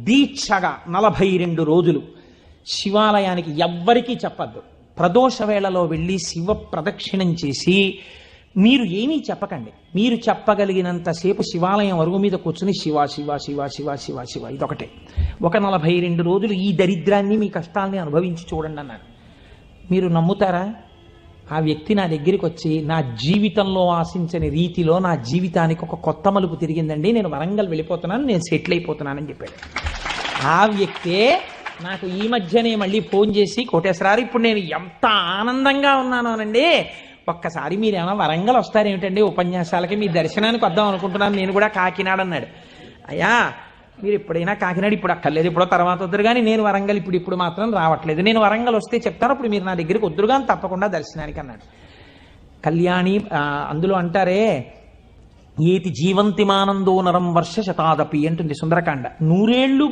దీక్షగా 42 రోజులు శివాలయానికి ఎవ్వరికీ చెప్పద్దు. ప్రదోష వేళలో వెళ్ళి శివ ప్రదక్షిణం చేసి మీరు ఏమీ చెప్పకండి. మీరు చెప్పగలిగినంతసేపు శివాలయం అరుగు మీద కూర్చుని శివ శివ శివ శివ శివ శివ ఇదొకటే. ఒక 42 రోజులు ఈ దరిద్రాన్ని మీ కష్టాల్ని అనుభవించి చూడండి అన్నాడు. మీరు నమ్ముతారా? ఆ వ్యక్తి నా దగ్గరికి వచ్చి నా జీవితంలో ఆశించని రీతిలో నా జీవితానికి ఒక కొత్త మలుపు తిరిగిందండి, నేను వరంగల్ వెళ్ళిపోతున్నాను, నేను సెటిల్ అయిపోతున్నానని చెప్పాడు. ఆ వ్యక్తే నాకు ఈ మధ్యనే మళ్ళీ ఫోన్ చేసి, కోటేశ్వరారు ఇప్పుడు నేను ఎంత ఆనందంగా ఉన్నాను అనండి, ఒక్కసారి మీరు ఏమైనా వరంగల్ వస్తారేమిటండి ఉపన్యాసాలకి, మీ దర్శనానికి వద్దాం అనుకుంటున్నాను, నేను కూడా కాకినాడ అన్నాడు. అయ్యా మీరు ఎప్పుడైనా కాకినాడ ఇప్పుడు అక్కర్లేదు, ఎప్పుడో తర్వాత వద్దురు కానీ నేను వరంగల్ ఇప్పుడు మాత్రం రావట్లేదు, నేను వరంగల్ వస్తే చెప్తాను, అప్పుడు మీరు నా దగ్గరికి వద్దురు కానీ తప్పకుండా దర్శనానికి అన్నాడు. కళ్యాణి అందులో అంటారే ఏతి జీవంతిమానందో నరం వర్ష శతాదపి అంటుంది సుందరకాండ. 100 ఏళ్ళు